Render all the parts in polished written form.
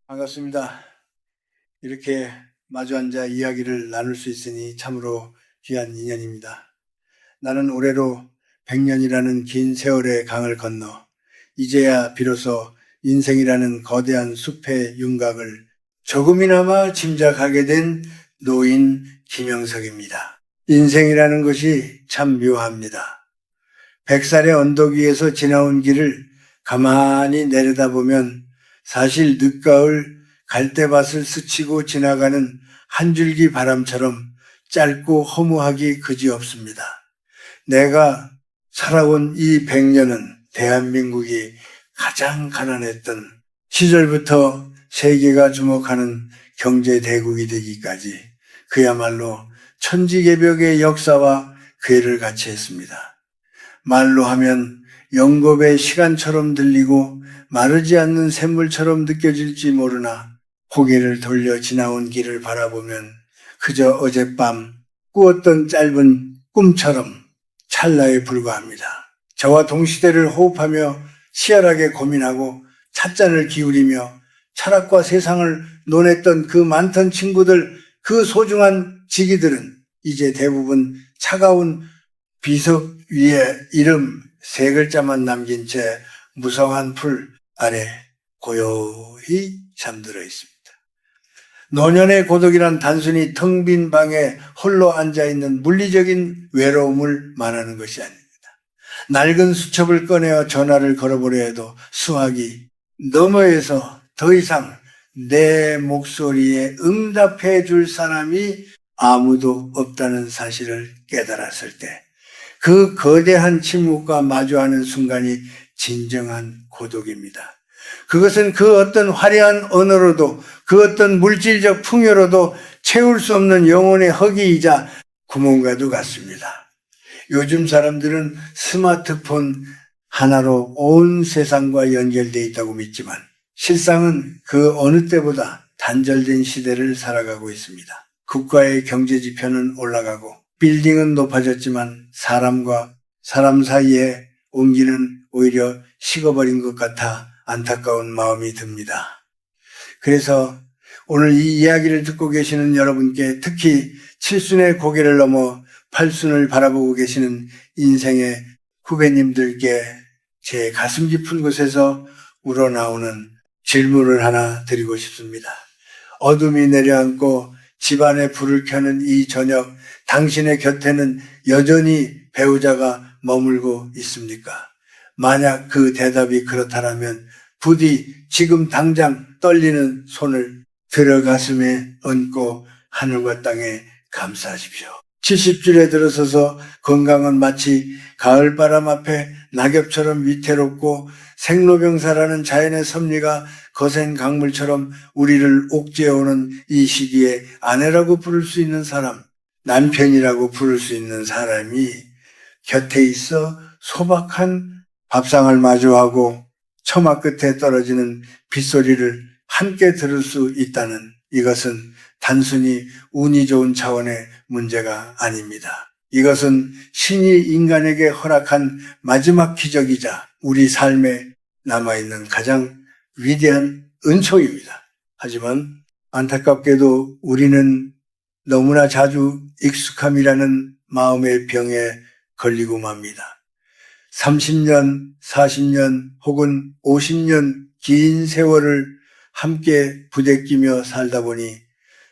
반갑습니다. 이렇게 마주 앉아 이야기를 나눌 수 있으니 참으로 귀한 인연입니다. 나는 올해로 100년이라는 긴 세월의 강을 건너 이제야 비로소 인생이라는 거대한 숲의 윤곽을 조금이나마 짐작하게 된 노인 김영석입니다. 인생이라는 것이 참 묘합니다. 100살의 언덕 위에서 지나온 길을 가만히 내려다보면 사실 늦가을 갈대밭을 스치고 지나가는 한 줄기 바람처럼 짧고 허무하기 그지없습니다. 내가 살아온 이 100년은 대한민국이 가장 가난했던 시절부터 세계가 주목하는 경제대국이 되기까지 그야말로 천지개벽의 역사와 궤를 같이 했습니다. 말로 하면 영겁의 시간처럼 들리고 마르지 않는 샘물처럼 느껴질지 모르나 고개를 돌려 지나온 길을 바라보면 그저 어젯밤 꾸었던 짧은 꿈처럼 찰나에 불과합니다. 저와 동시대를 호흡하며 치열하게 고민하고 찻잔을 기울이며 철학과 세상을 논했던 그 많던 친구들, 그 소중한 지기들은 이제 대부분 차가운 비석 위에 이름 3글자만 남긴 채 무성한 풀 아래 고요히 잠들어 있습니다. 노년의 고독이란 단순히 텅 빈 방에 홀로 앉아있는 물리적인 외로움을 말하는 것이 아닙니다. 낡은 수첩을 꺼내어 전화를 걸어보려 해도 수화기 너머에서 더 이상 내 목소리에 응답해 줄 사람이 아무도 없다는 사실을 깨달았을 때 그 거대한 침묵과 마주하는 순간이 진정한 고독입니다. 그것은 그 어떤 화려한 언어로도 그 어떤 물질적 풍요로도 채울 수 없는 영혼의 허기이자 구멍과도 같습니다. 요즘 사람들은 스마트폰 하나로 온 세상과 연결되어 있다고 믿지만 실상은 그 어느 때보다 단절된 시대를 살아가고 있습니다. 국가의 경제 지표는 올라가고 빌딩은 높아졌지만 사람과 사람 사이에 온기는 오히려 식어버린 것 같아 안타까운 마음이 듭니다. 그래서 오늘 이 이야기를 듣고 계시는 여러분께 특히 7순의 고개를 넘어 8순을 바라보고 계시는 인생의 후배님들께 제 가슴 깊은 곳에서 우러나오는 질문을 하나 드리고 싶습니다. 어둠이 내려앉고 집안에 불을 켜는 이 저녁, 당신의 곁에는 여전히 배우자가 머물고 있습니까? 만약 그 대답이 그렇다면 부디 지금 당장 떨리는 손을 들어 가슴에 얹고 하늘과 땅에 감사하십시오. 70줄에 들어서서 건강은 마치 가을바람 앞에 낙엽처럼 위태롭고 생로병사라는 자연의 섭리가 거센 강물처럼 우리를 옥죄어오는 이 시기에 아내라고 부를 수 있는 사람, 남편이라고 부를 수 있는 사람이 곁에 있어 소박한 밥상을 마주하고 처마 끝에 떨어지는 빗소리를 함께 들을 수 있다는 이것은 단순히 운이 좋은 차원의 문제가 아닙니다. 이것은 신이 인간에게 허락한 마지막 기적이자 우리 삶에 남아있는 가장 위대한 은총입니다. 하지만 안타깝게도 우리는 너무나 자주 익숙함이라는 마음의 병에 걸리고 맙니다. 30년, 40년 혹은 50년 긴 세월을 함께 부대끼며 살다 보니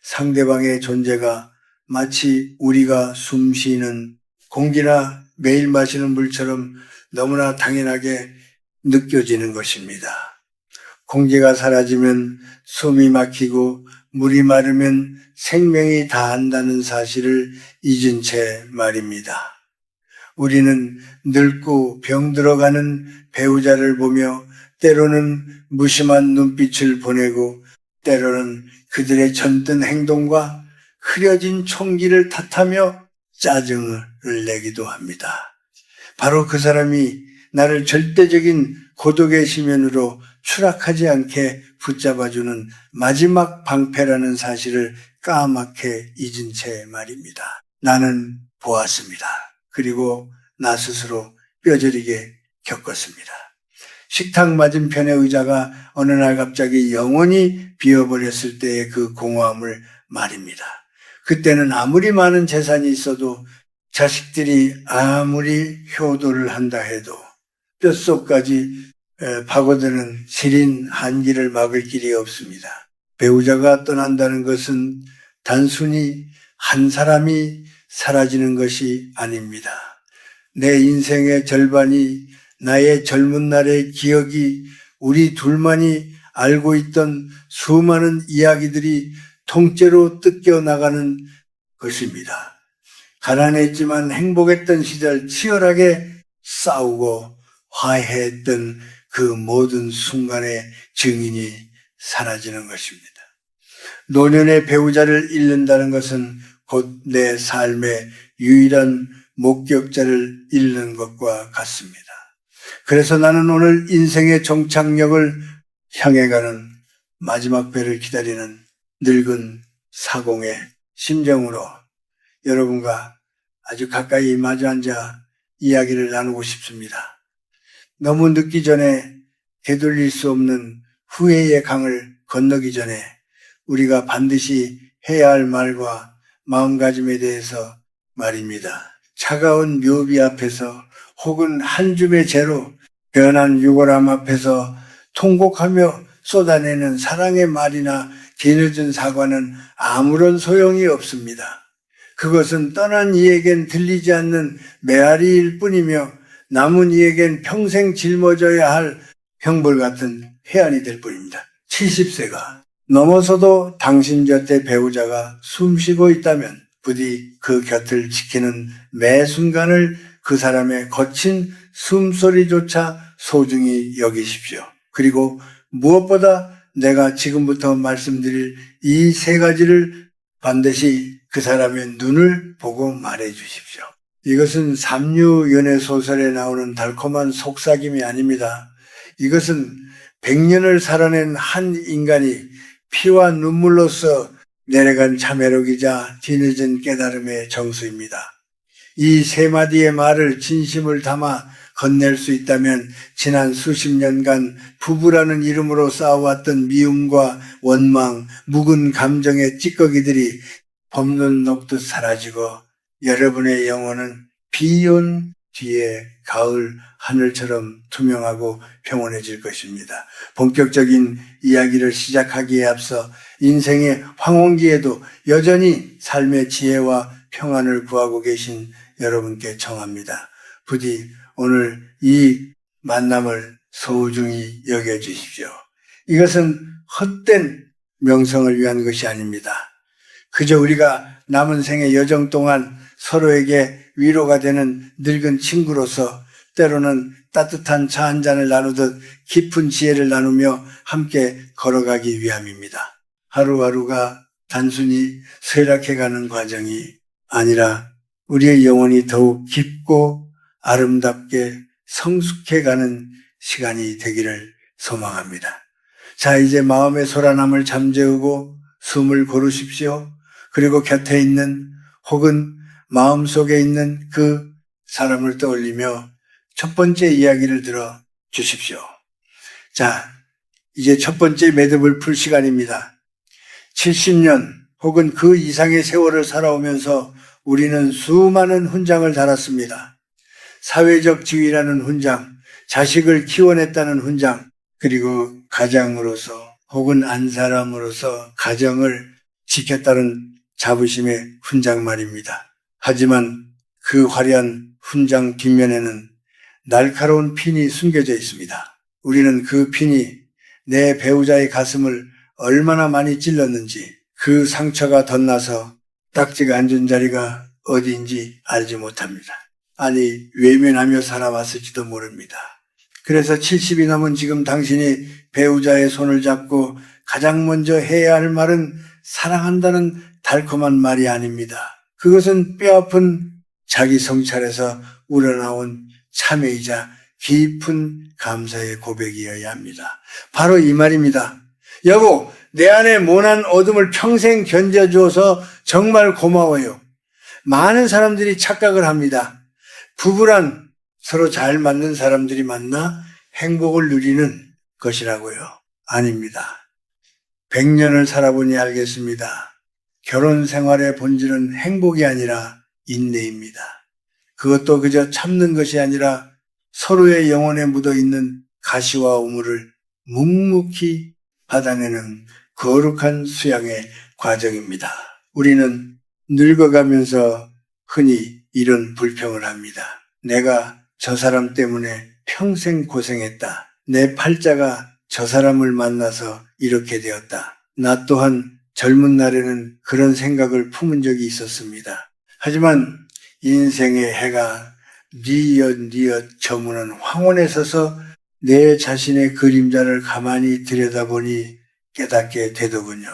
상대방의 존재가 마치 우리가 숨 쉬는 공기나 매일 마시는 물처럼 너무나 당연하게 느껴지는 것입니다. 공기가 사라지면 숨이 막히고 물이 마르면 생명이 다한다는 사실을 잊은 채 말입니다. 우리는 늙고 병들어가는 배우자를 보며 때로는 무심한 눈빛을 보내고 때로는 그들의 전든 행동과 흐려진 총기를 탓하며 짜증을 내기도 합니다. 바로 그 사람이 나를 절대적인 고독의 심연으로 추락하지 않게 붙잡아주는 마지막 방패라는 사실을 까맣게 잊은 채 말입니다. 나는 보았습니다. 그리고 나 스스로 뼈저리게 겪었습니다. 식탁 맞은편의 의자가 어느 날 갑자기 영원히 비어버렸을 때의 그 공허함을 말입니다. 그때는 아무리 많은 재산이 있어도 자식들이 아무리 효도를 한다 해도 뼛속까지 파고드는 시린 한기를 막을 길이 없습니다. 배우자가 떠난다는 것은 단순히 한 사람이 사라지는 것이 아닙니다. 내 인생의 절반이 나의 젊은 날의 기억이 우리 둘만이 알고 있던 수많은 이야기들이 통째로 뜯겨 나가는 것입니다. 가난했지만 행복했던 시절 치열하게 싸우고 화해했던 그 모든 순간의 증인이 사라지는 것입니다. 노년의 배우자를 잃는다는 것은 곧 내 삶의 유일한 목격자를 잃는 것과 같습니다. 그래서 나는 오늘 인생의 종착역을 향해 가는 마지막 배를 기다리는 늙은 사공의 심정으로 여러분과 아주 가까이 마주 앉아 이야기를 나누고 싶습니다. 너무 늦기 전에 되돌릴 수 없는 후회의 강을 건너기 전에 우리가 반드시 해야 할 말과 마음가짐에 대해서 말입니다. 차가운 묘비 앞에서 혹은 한 줌의 재로 변한 유골함 앞에서 통곡하며 쏟아내는 사랑의 말이나 뒤늦은 사과는 아무런 소용이 없습니다. 그것은 떠난 이에겐 들리지 않는 메아리일 뿐이며 남은 이에겐 평생 짊어져야 할 형벌 같은 해안이 될 뿐입니다. 70세가 넘어서도 당신 곁에 배우자가 숨쉬고 있다면 부디 그 곁을 지키는 매 순간을 그 사람의 거친 숨소리조차 소중히 여기십시오. 그리고 무엇보다 내가 지금부터 말씀드릴 이 세 가지를 반드시 그 사람의 눈을 보고 말해 주십시오. 이것은 삼류 연애 소설에 나오는 달콤한 속삭임이 아닙니다. 이것은 100년을 살아낸 한 인간이 피와 눈물로써 내려간 참회록이자 뒤늦은 깨달음의 정수입니다. 이 세 마디의 말을 진심을 담아 건넬 수 있다면 지난 수십 년간 부부라는 이름으로 쌓아왔던 미움과 원망, 묵은 감정의 찌꺼기들이 봄눈 녹듯 사라지고 여러분의 영혼은 비 온 뒤에 가을 하늘처럼 투명하고 평온해질 것입니다. 본격적인 이야기를 시작하기에 앞서 인생의 황혼기에도 여전히 삶의 지혜와 평안을 구하고 계신 여러분께 청합니다. 부디 오늘 이 만남을 소중히 여겨주십시오. 이것은 헛된 명성을 위한 것이 아닙니다. 그저 우리가 남은 생의 여정 동안 서로에게 위로가 되는 늙은 친구로서 때로는 따뜻한 차 한 잔을 나누듯 깊은 지혜를 나누며 함께 걸어가기 위함입니다. 하루하루가 단순히 쇠락해가는 과정이 아니라 우리의 영혼이 더욱 깊고 아름답게 성숙해가는 시간이 되기를 소망합니다. 자, 이제 마음의 소란함을 잠재우고 숨을 고르십시오. 그리고 곁에 있는 혹은 마음속에 있는 그 사람을 떠올리며 첫 번째 이야기를 들어 주십시오. 자, 이제 첫 번째 매듭을 풀 시간입니다. 70년 혹은 그 이상의 세월을 살아오면서 우리는 수많은 훈장을 달았습니다. 사회적 지위라는 훈장, 자식을 키워냈다는 훈장, 그리고 가장으로서 혹은 안 사람으로서 가정을 지켰다는 자부심의 훈장 말입니다. 하지만 그 화려한 훈장 뒷면에는 날카로운 핀이 숨겨져 있습니다. 우리는 그 핀이 내 배우자의 가슴을 얼마나 많이 찔렀는지 그 상처가 덧나서 딱지가 앉은 자리가 어디인지 알지 못합니다. 아니, 외면하며 살아왔을지도 모릅니다. 그래서 70이 넘은 지금 당신이 배우자의 손을 잡고 가장 먼저 해야 할 말은 사랑한다는 달콤한 말이 아닙니다. 그것은 뼈아픈 자기 성찰에서 우러나온 참회이자 깊은 감사의 고백이어야 합니다. 바로 이 말입니다. 여보, 내 안에 모난 어둠을 평생 견뎌줘서 정말 고마워요. 많은 사람들이 착각을 합니다. 부부란 서로 잘 맞는 사람들이 만나 행복을 누리는 것이라고요? 아닙니다. 100년을 살아보니 알겠습니다. 결혼 생활의 본질은 행복이 아니라 인내입니다. 그것도 그저 참는 것이 아니라 서로의 영혼에 묻어있는 가시와 오물을 묵묵히 받아내는 거룩한 수양의 과정입니다. 우리는 늙어가면서 흔히 이런 불평을 합니다. 내가 저 사람 때문에 평생 고생했다. 내 팔자가 저 사람을 만나서 이렇게 되었다. 나 또한 젊은 날에는 그런 생각을 품은 적이 있었습니다. 하지만 인생의 해가 뉘엿뉘엿 저무는 황혼에 서서 내 자신의 그림자를 가만히 들여다보니 깨닫게 되더군요.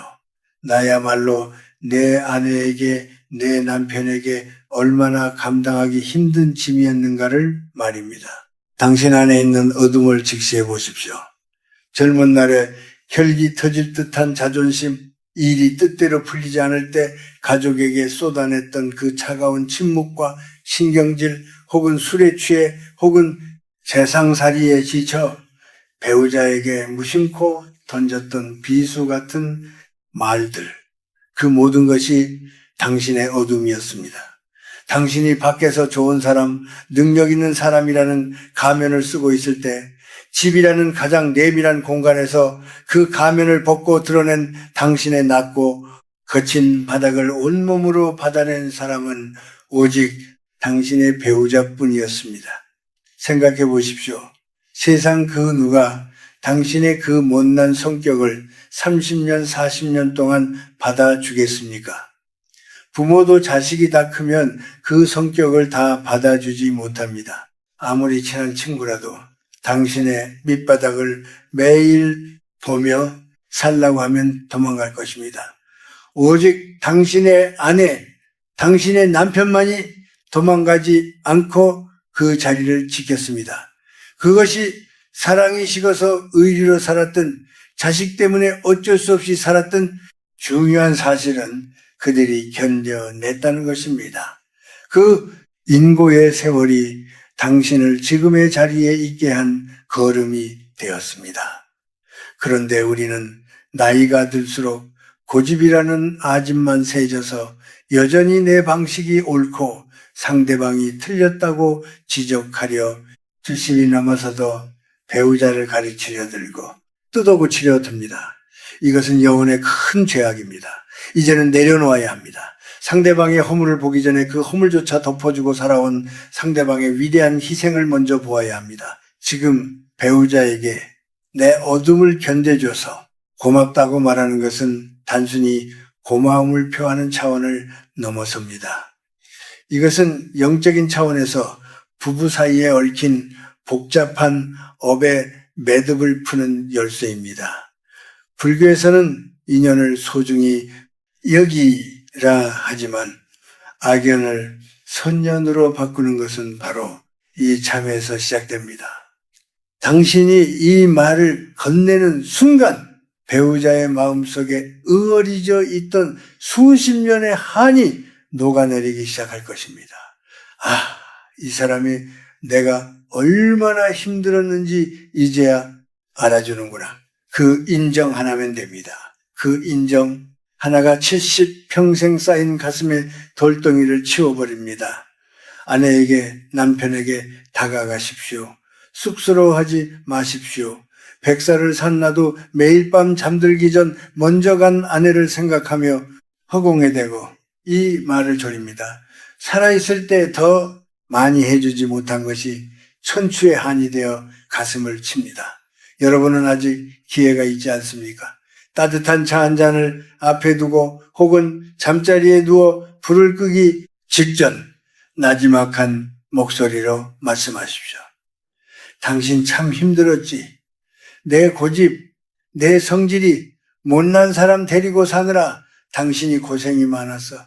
나야말로 내 아내에게, 내 남편에게 얼마나 감당하기 힘든 짐이었는가를 말입니다. 당신 안에 있는 어둠을 직시해 보십시오. 젊은 날에 혈기 터질 듯한 자존심, 일이 뜻대로 풀리지 않을 때 가족에게 쏟아냈던 그 차가운 침묵과 신경질, 혹은 술에 취해, 혹은 세상살이에 지쳐 배우자에게 무심코 던졌던 비수 같은 말들, 그 모든 것이 당신의 어둠이었습니다. 당신이 밖에서 좋은 사람, 능력 있는 사람이라는 가면을 쓰고 있을 때 집이라는 가장 내밀한 공간에서 그 가면을 벗고 드러낸 당신의 낮고 거친 바닥을 온몸으로 받아낸 사람은 오직 당신의 배우자뿐이었습니다. 생각해 보십시오. 세상 그 누가 당신의 그 못난 성격을 30년, 40년 동안 받아주겠습니까? 부모도 자식이 다 크면 그 성격을 다 받아주지 못합니다. 아무리 친한 친구라도 당신의 밑바닥을 매일 보며 살라고 하면 도망갈 것입니다. 오직 당신의 아내, 당신의 남편만이 도망가지 않고 그 자리를 지켰습니다. 그것이 사랑이 식어서 의리로 살았던, 자식 때문에 어쩔 수 없이 살았던 중요한 사실은 그들이 견뎌냈다는 것입니다. 그 인고의 세월이 당신을 지금의 자리에 있게 한 걸음이 되었습니다. 그런데 우리는 나이가 들수록 고집이라는 아집만 세져서 여전히 내 방식이 옳고 상대방이 틀렸다고 지적하려 70이 넘어서도 배우자를 가르치려 들고 뜯어고치려 듭니다. 이것은 영혼의 큰 죄악입니다. 이제는 내려놓아야 합니다. 상대방의 허물을 보기 전에 그 허물조차 덮어주고 살아온 상대방의 위대한 희생을 먼저 보아야 합니다. 지금 배우자에게 내 어둠을 견뎌줘서 고맙다고 말하는 것은 단순히 고마움을 표하는 차원을 넘어섭니다. 이것은 영적인 차원에서 부부 사이에 얽힌 복잡한 업의 매듭을 푸는 열쇠입니다. 불교에서는 인연을 소중히 여기라 하지만 악연을 선연으로 바꾸는 것은 바로 이 참에서 시작됩니다. 당신이 이 말을 건네는 순간 배우자의 마음속에 의어리져 있던 수십 년의 한이 녹아내리기 시작할 것입니다. 아, 이 사람이 내가 얼마나 힘들었는지 이제야 알아주는구나. 그 인정 하나면 됩니다. 그 인정 하나가 70평생 쌓인 가슴의 돌덩이를 치워버립니다. 아내에게, 남편에게 다가가십시오. 쑥스러워하지 마십시오. 백살을 산나도 매일 밤 잠들기 전 먼저 간 아내를 생각하며 허공에 대고 이 말을 졸입니다. 살아있을 때 더 많이 해주지 못한 것이 천추의 한이 되어 가슴을 칩니다. 여러분은 아직 기회가 있지 않습니까? 따뜻한 차 한 잔을 앞에 두고 혹은 잠자리에 누워 불을 끄기 직전 나지막한 목소리로 말씀하십시오. 당신 참 힘들었지. 내 고집, 내 성질이 못난 사람 데리고 사느라 당신이 고생이 많았어.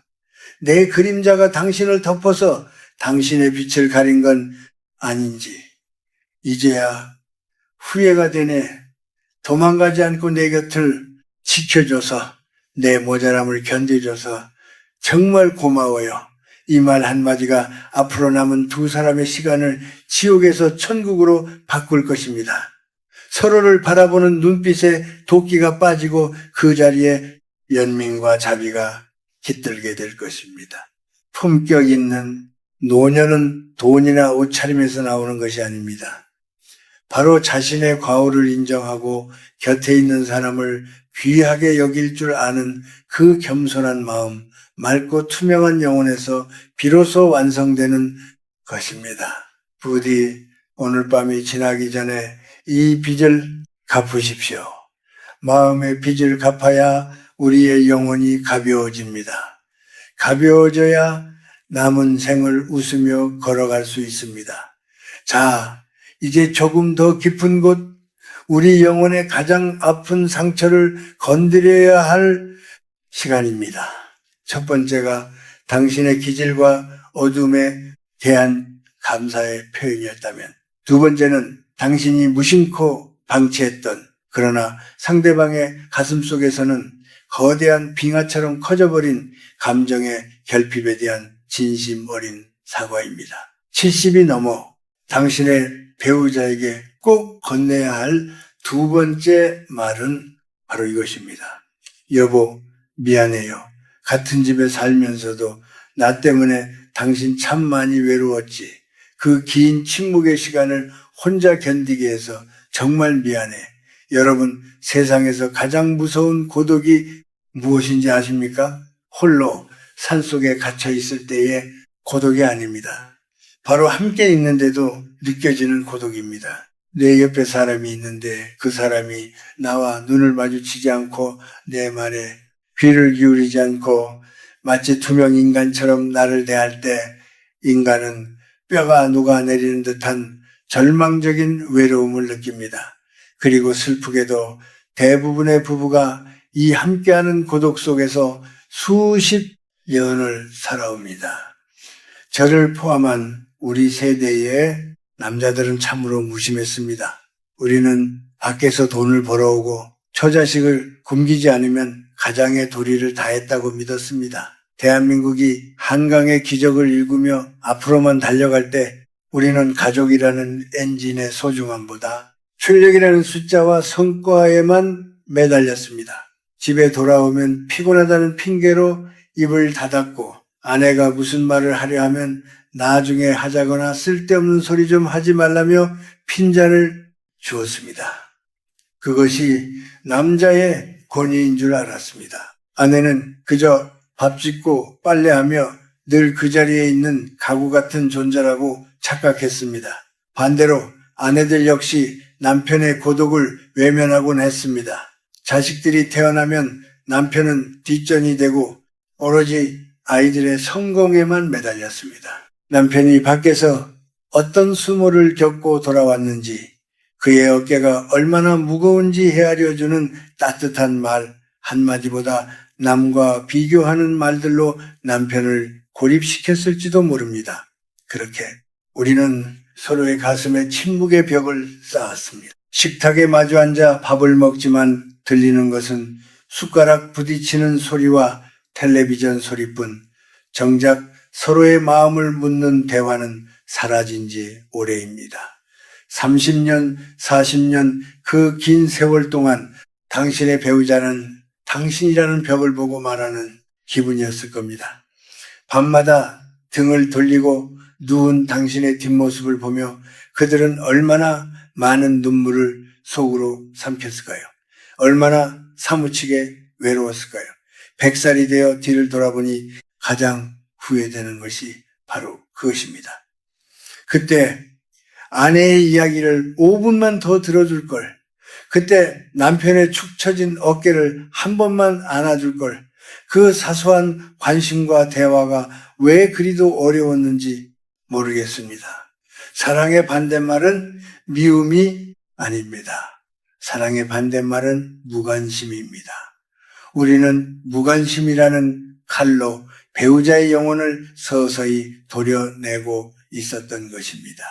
내 그림자가 당신을 덮어서 당신의 빛을 가린 건 아닌지 이제야 후회가 되네. 도망가지 않고 내 곁을 지켜줘서 내 모자람을 견뎌줘서 정말 고마워요. 이 말 한마디가 앞으로 남은 두 사람의 시간을 지옥에서 천국으로 바꿀 것입니다. 서로를 바라보는 눈빛에 도끼가 빠지고 그 자리에 연민과 자비가 깃들게 될 것입니다. 품격 있는 노년은 돈이나 옷차림에서 나오는 것이 아닙니다. 바로 자신의 과오를 인정하고 곁에 있는 사람을 귀하게 여길 줄 아는 그 겸손한 마음, 맑고 투명한 영혼에서 비로소 완성되는 것입니다. 부디 오늘 밤이 지나기 전에 이 빚을 갚으십시오. 마음의 빚을 갚아야 우리의 영혼이 가벼워집니다. 가벼워져야 남은 생을 웃으며 걸어갈 수 있습니다. 자, 이제 조금 더 깊은 곳, 우리 영혼의 가장 아픈 상처를 건드려야 할 시간입니다. 첫 번째가 당신의 기질과 어둠에 대한 감사의 표현이었다면, 두 번째는 당신이 무심코 방치했던, 그러나 상대방의 가슴 속에서는 거대한 빙하처럼 커져버린 감정의 결핍에 대한 진심 어린 사과입니다. 70이 넘어 당신의 배우자에게 꼭 건네야 할 두 번째 말은 바로 이것입니다. 여보, 미안해요. 같은 집에 살면서도 나 때문에 당신 참 많이 외로웠지. 그 긴 침묵의 시간을 혼자 견디게 해서 정말 미안해. 여러분, 세상에서 가장 무서운 고독이 무엇인지 아십니까? 홀로 산속에 갇혀 있을 때의 고독이 아닙니다. 바로 함께 있는데도 느껴지는 고독입니다. 내 옆에 사람이 있는데 그 사람이 나와 눈을 마주치지 않고 내 말에 귀를 기울이지 않고 마치 투명 인간처럼 나를 대할 때 인간은 뼈가 녹아내리는 듯한 절망적인 외로움을 느낍니다. 그리고 슬프게도 대부분의 부부가 이 함께하는 고독 속에서 수십 년을 살아옵니다. 저를 포함한 우리 세대의 남자들은 참으로 무심했습니다. 우리는 밖에서 돈을 벌어오고 처자식을 굶기지 않으면 가장의 도리를 다했다고 믿었습니다. 대한민국이 한강의 기적을 일구며 앞으로만 달려갈 때 우리는 가족이라는 엔진의 소중함보다 출력이라는 숫자와 성과에만 매달렸습니다. 집에 돌아오면 피곤하다는 핑계로 입을 닫았고 아내가 무슨 말을 하려 하면 나중에 하자거나 쓸데없는 소리 좀 하지 말라며 핀잔을 주었습니다. 그것이 남자의 권위인 줄 알았습니다. 아내는 그저 밥 짓고 빨래하며 늘 그 자리에 있는 가구 같은 존재라고 착각했습니다. 반대로 아내들 역시 남편의 고독을 외면하곤 했습니다. 자식들이 태어나면 남편은 뒷전이 되고 오로지 아이들의 성공에만 매달렸습니다. 남편이 밖에서 어떤 수모를 겪고 돌아왔는지, 그의 어깨가 얼마나 무거운지 헤아려주는 따뜻한 말 한마디보다 남과 비교하는 말들로 남편을 고립시켰을지도 모릅니다. 그렇게 우리는 서로의 가슴에 침묵의 벽을 쌓았습니다. 식탁에 마주 앉아 밥을 먹지만 들리는 것은 숟가락 부딪히는 소리와 텔레비전 소리뿐, 정작 서로의 마음을 묻는 대화는 사라진 지 오래입니다. 30년, 40년 그 긴 세월 동안 당신의 배우자는 당신이라는 벽을 보고 말하는 기분이었을 겁니다. 밤마다 등을 돌리고 누운 당신의 뒷모습을 보며 그들은 얼마나 많은 눈물을 속으로 삼켰을까요? 얼마나 사무치게 외로웠을까요? 100살이 되어 뒤를 돌아보니 가장 후회되는 것이 바로 그것입니다. 그때 아내의 이야기를 5분만 더 들어줄 걸. 그때 남편의 축 처진 어깨를 한 번만 안아줄 걸. 그 사소한 관심과 대화가 왜 그리도 어려웠는지 모르겠습니다. 사랑의 반대말은 미움이 아닙니다. 사랑의 반대말은 무관심입니다. 우리는 무관심이라는 칼로 배우자의 영혼을 서서히 도려내고 있었던 것입니다.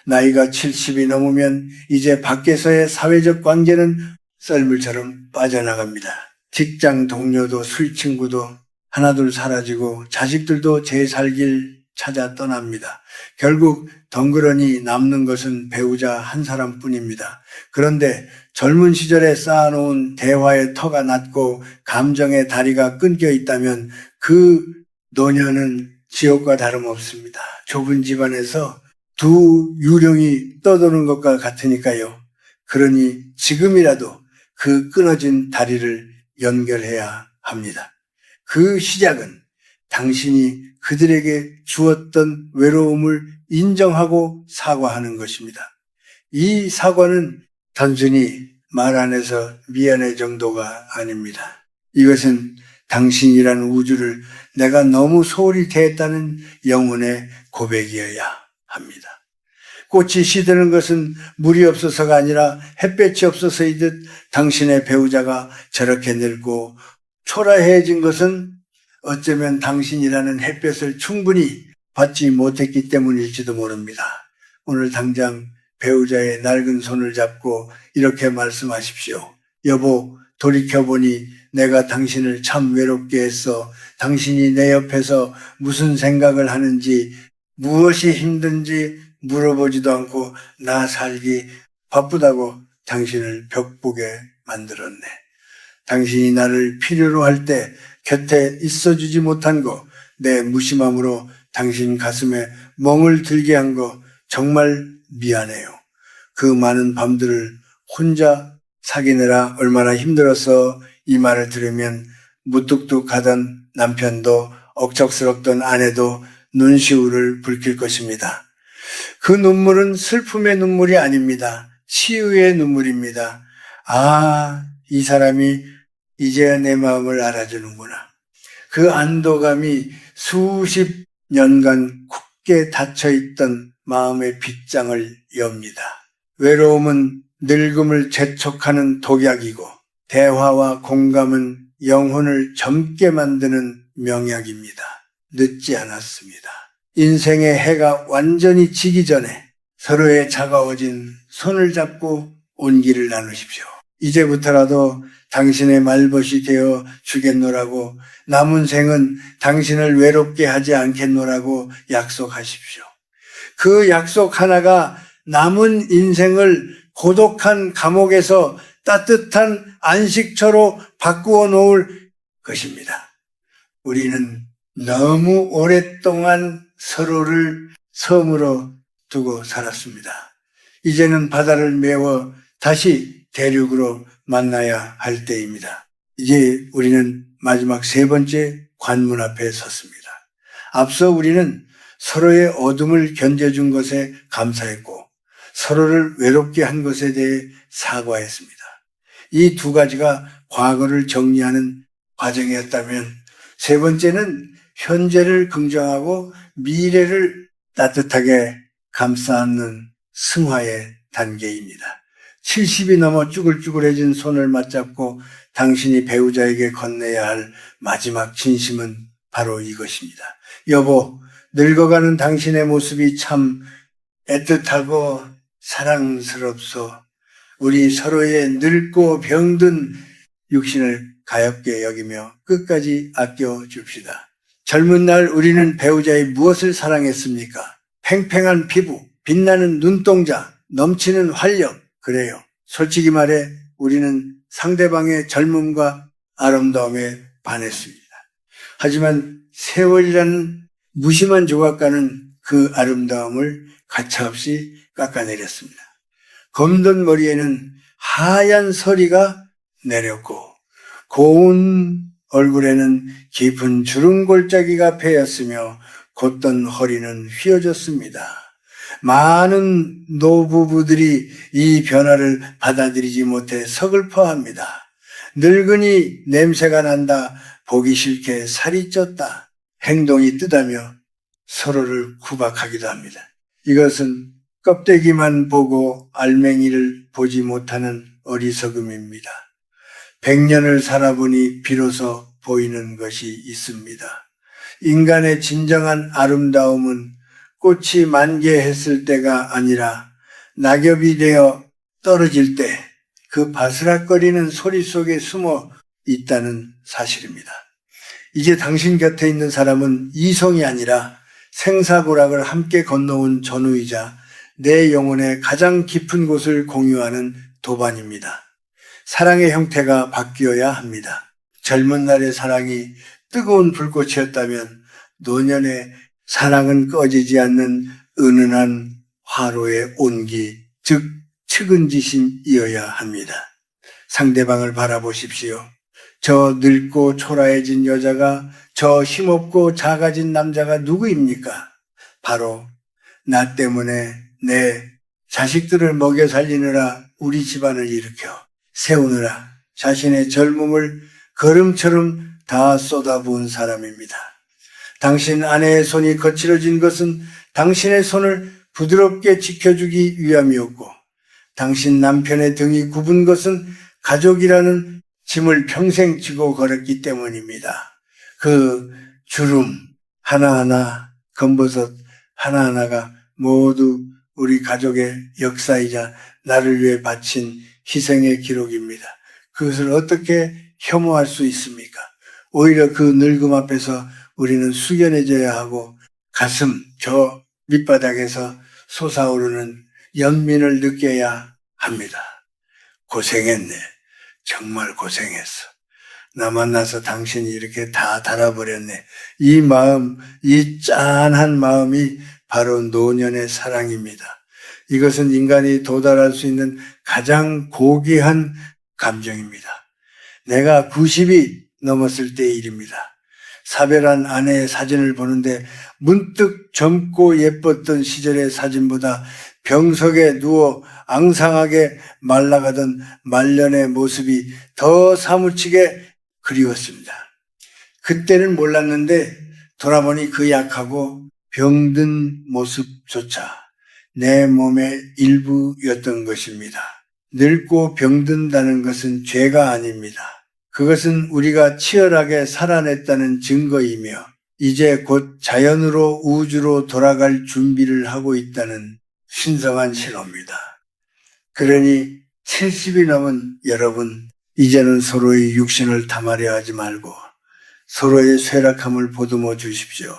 나이가 70이 넘으면 이제 밖에서의 사회적 관계는 썰물처럼 빠져나갑니다. 직장 동료도 술 친구도 하나둘 사라지고 자식들도 제 살길 찾아 떠납니다. 결국 덩그러니 남는 것은 배우자 한 사람뿐입니다. 그런데 젊은 시절에 쌓아놓은 대화의 터가 낮고 감정의 다리가 끊겨 있다면 그 노년은 지옥과 다름없습니다. 좁은 집안에서 두 유령이 떠도는 것과 같으니까요. 그러니 지금이라도 그 끊어진 다리를 연결해야 합니다. 그 시작은 당신이 그들에게 주었던 외로움을 인정하고 사과하는 것입니다. 이 사과는 단순히 말 안에서 미안해 정도가 아닙니다. 이것은 당신이라는 우주를 내가 너무 소홀히 대했다는 영혼의 고백이어야 합니다. 꽃이 시드는 것은 물이 없어서가 아니라 햇볕이 없어서이듯 당신의 배우자가 저렇게 늙고 초라해진 것은 어쩌면 당신이라는 햇볕을 충분히 받지 못했기 때문일지도 모릅니다. 오늘 당장 배우자의 낡은 손을 잡고 이렇게 말씀하십시오. 여보, 돌이켜보니 내가 당신을 참 외롭게 했어. 당신이 내 옆에서 무슨 생각을 하는지, 무엇이 힘든지 물어보지도 않고 나 살기 바쁘다고 당신을 벽보게 만들었네. 당신이 나를 필요로 할 때 곁에 있어주지 못한 거, 내 무심함으로 당신 가슴에 멍을 들게 한 거 정말 미안해요. 그 많은 밤들을 혼자 사귀느라 얼마나 힘들어서 이 말을 들으면 무뚝뚝하던 남편도 억척스럽던 아내도 눈시울을 붉힐 것입니다. 그 눈물은 슬픔의 눈물이 아닙니다. 치유의 눈물입니다. 아, 이 사람이 이제야 내 마음을 알아주는구나. 그 안도감이 수십 년간 굳게 닫혀있던 마음의 빗장을 엽니다. 외로움은 늙음을 재촉하는 독약이고 대화와 공감은 영혼을 젊게 만드는 명약입니다. 늦지 않았습니다. 인생의 해가 완전히 지기 전에 서로의 차가워진 손을 잡고 온기를 나누십시오. 이제부터라도 당신의 말벗이 되어 주겠노라고, 남은 생은 당신을 외롭게 하지 않겠노라고 약속하십시오. 그 약속 하나가 남은 인생을 고독한 감옥에서 따뜻한 안식처로 바꾸어 놓을 것입니다. 우리는 너무 오랫동안 서로를 섬으로 두고 살았습니다. 이제는 바다를 메워 다시 대륙으로 만나야 할 때입니다. 이제 우리는 마지막 세 번째 관문 앞에 섰습니다. 앞서 우리는 서로의 어둠을 견뎌준 것에 감사했고 서로를 외롭게 한 것에 대해 사과했습니다. 이 두 가지가 과거를 정리하는 과정이었다면 세 번째는 현재를 긍정하고 미래를 따뜻하게 감싸 안는 승화의 단계입니다. 70이 넘어 쭈글쭈글해진 손을 맞잡고 당신이 배우자에게 건네야 할 마지막 진심은 바로 이것입니다. 여보, 늙어가는 당신의 모습이 참 애틋하고 사랑스럽소. 우리 서로의 늙고 병든 육신을 가엽게 여기며 끝까지 아껴줍시다. 젊은 날 우리는 배우자의 무엇을 사랑했습니까? 팽팽한 피부, 빛나는 눈동자, 넘치는 활력. 그래요. 솔직히 말해 우리는 상대방의 젊음과 아름다움에 반했습니다. 하지만 세월이라는 무심한 조각가는 그 아름다움을 가차없이 깎아내렸습니다. 검던 머리에는 하얀 서리가 내렸고 고운 얼굴에는 깊은 주름 골짜기가 패였으며 곧던 허리는 휘어졌습니다. 많은 노부부들이 이 변화를 받아들이지 못해 서글퍼합니다. 늙으니 냄새가 난다. 보기 싫게 살이 쪘다. 행동이 뜨다며 서로를 구박하기도 합니다. 이것은 껍데기만 보고 알맹이를 보지 못하는 어리석음입니다. 100년을 살아보니 비로소 보이는 것이 있습니다. 인간의 진정한 아름다움은 꽃이 만개했을 때가 아니라 낙엽이 되어 떨어질 때 그 바스락거리는 소리 속에 숨어 있다는 사실입니다. 이제 당신 곁에 있는 사람은 이성이 아니라 생사고락을 함께 건너온 전우이자 내 영혼의 가장 깊은 곳을 공유하는 도반입니다. 사랑의 형태가 바뀌어야 합니다. 젊은 날의 사랑이 뜨거운 불꽃이었다면 노년의 사랑은 꺼지지 않는 은은한 화로의 온기, 즉 측은지심이어야 합니다. 상대방을 바라보십시오. 저 늙고 초라해진 여자가, 저 힘없고 작아진 남자가 누구입니까? 바로 나 때문에 내 자식들을 먹여 살리느라 우리 집안을 일으켜 세우느라 자신의 젊음을 걸음처럼 다 쏟아부은 사람입니다. 당신 아내의 손이 거칠어진 것은 당신의 손을 부드럽게 지켜주기 위함이었고, 당신 남편의 등이 굽은 것은 가족이라는 짐을 평생 지고 걸었기 때문입니다. 그 주름 하나하나, 검버섯 하나하나가 모두 우리 가족의 역사이자 나를 위해 바친 희생의 기록입니다. 그것을 어떻게 혐오할 수 있습니까? 오히려 그 늙음 앞에서 우리는 숙연해져야 하고 가슴 저 밑바닥에서 솟아오르는 연민을 느껴야 합니다. 고생했네. 정말 고생했어. 나 만나서 당신이 이렇게 다 달아버렸네. 이 마음, 이 짠한 마음이 바로 노년의 사랑입니다. 이것은 인간이 도달할 수 있는 가장 고귀한 감정입니다. 내가 90이 넘었을 때의 일입니다. 사별한 아내의 사진을 보는데 문득 젊고 예뻤던 시절의 사진보다 병석에 누워 앙상하게 말라가던 말년의 모습이 더 사무치게 그리웠습니다. 그때는 몰랐는데 돌아보니 그 약하고 병든 모습조차 내 몸의 일부였던 것입니다. 늙고 병든다는 것은 죄가 아닙니다. 그것은 우리가 치열하게 살아냈다는 증거이며 이제 곧 자연으로 우주로 돌아갈 준비를 하고 있다는 신성한 신호입니다. 그러니 70이 넘은 여러분, 이제는 서로의 육신을 탐하려 하지 말고 서로의 쇠락함을 보듬어 주십시오.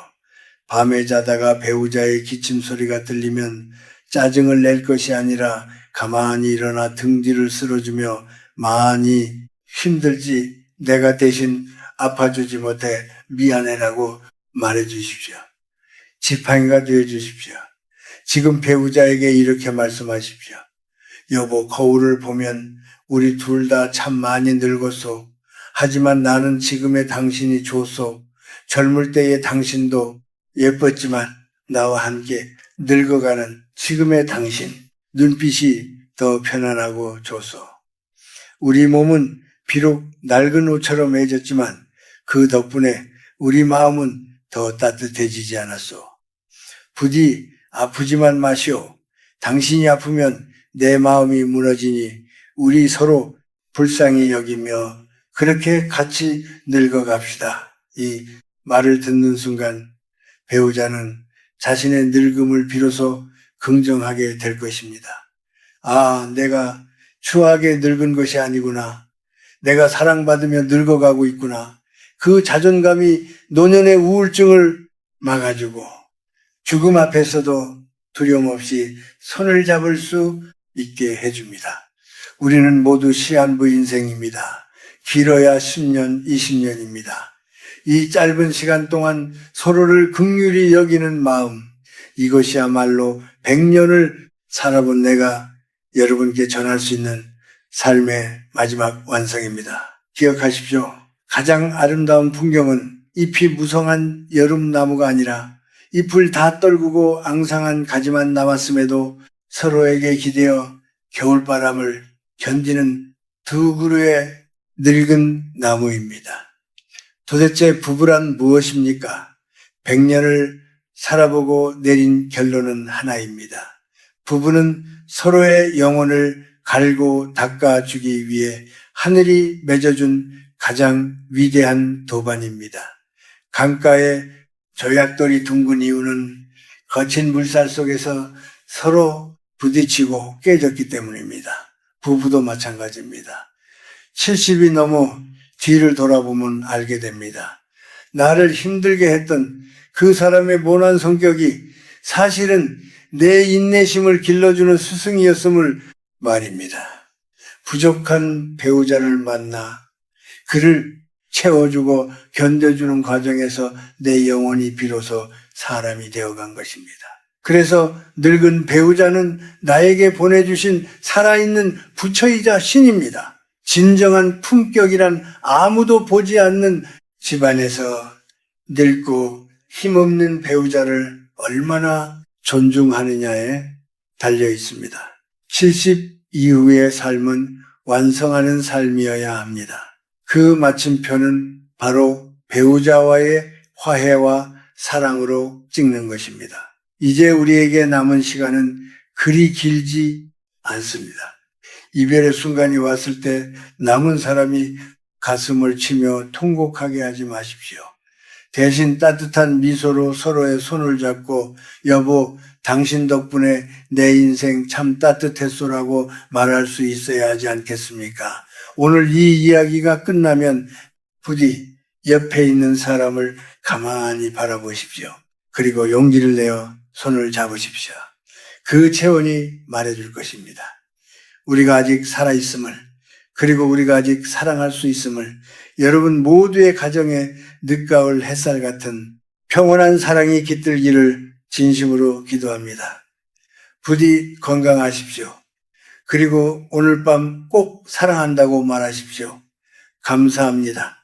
밤에 자다가 배우자의 기침 소리가 들리면 짜증을 낼 것이 아니라 가만히 일어나 등뒤를 쓸어주며 많이 힘들지 내가 대신 아파주지 못해 미안해라고 말해주십시오. 지팡이가 되어주십시오. 지금 배우자에게 이렇게 말씀하십시오. 여보, 거울을 보면 우리 둘 다 참 많이 늙었소. 하지만 나는 지금의 당신이 좋소. 젊을 때의 당신도 예뻤지만 나와 함께 늙어가는 지금의 당신, 눈빛이 더 편안하고 좋소. 우리 몸은 비록 낡은 옷처럼 해졌지만 그 덕분에 우리 마음은 더 따뜻해지지 않았소. 부디 아프지만 마시오. 당신이 아프면 내 마음이 무너지니 우리 서로 불쌍히 여기며 그렇게 같이 늙어갑시다. 이 말을 듣는 순간 배우자는 자신의 늙음을 비로소 긍정하게 될 것입니다. 아, 내가 추하게 늙은 것이 아니구나. 내가 사랑받으며 늙어가고 있구나. 그 자존감이 노년의 우울증을 막아주고 죽음 앞에서도 두려움 없이 손을 잡을 수 있게 해줍니다. 우리는 모두 시한부 인생입니다. 길어야 10년, 20년입니다. 이 짧은 시간 동안 서로를 긍휼히 여기는 마음, 이것이야말로 100년을 살아본 내가 여러분께 전할 수 있는 삶의 마지막 완성입니다. 기억하십시오. 가장 아름다운 풍경은 잎이 무성한 여름나무가 아니라 잎을 다 떨구고 앙상한 가지만 남았음에도 서로에게 기대어 겨울바람을 견디는 두 그루의 늙은 나무입니다. 도대체 부부란 무엇입니까? 100년을 살아보고 내린 결론은 하나입니다. 부부는 서로의 영혼을 갈고 닦아주기 위해 하늘이 맺어준 가장 위대한 도반입니다. 강가에 조약돌이 둥근 이유는 거친 물살 속에서 서로 부딪히고 깨졌기 때문입니다. 부부도 마찬가지입니다. 70이 넘어 뒤를 돌아보면 알게 됩니다. 나를 힘들게 했던 그 사람의 모난 성격이 사실은 내 인내심을 길러주는 스승이었음을 말입니다. 부족한 배우자를 만나 그를 채워주고 견뎌주는 과정에서 내 영혼이 비로소 사람이 되어간 것입니다. 그래서 늙은 배우자는 나에게 보내주신 살아있는 부처이자 신입니다. 진정한 품격이란 아무도 보지 않는 집안에서 늙고 힘없는 배우자를 얼마나 존중하느냐에 달려 있습니다. 70 이후의 삶은 완성하는 삶이어야 합니다. 그 마침표는 바로 배우자와의 화해와 사랑으로 찍는 것입니다. 이제 우리에게 남은 시간은 그리 길지 않습니다. 이별의 순간이 왔을 때 남은 사람이 가슴을 치며 통곡하게 하지 마십시오. 대신 따뜻한 미소로 서로의 손을 잡고 여보, 당신 덕분에 내 인생 참 따뜻했소라고 말할 수 있어야 하지 않겠습니까? 오늘 이 이야기가 끝나면 부디 옆에 있는 사람을 가만히 바라보십시오. 그리고 용기를 내어 손을 잡으십시오. 그 체온이 말해줄 것입니다. 우리가 아직 살아있음을, 그리고 우리가 아직 사랑할 수 있음을, 여러분 모두의 가정에 늦가을 햇살 같은 평온한 사랑이 깃들기를 진심으로 기도합니다. 부디 건강하십시오. 그리고 오늘 밤 꼭 사랑한다고 말하십시오. 감사합니다.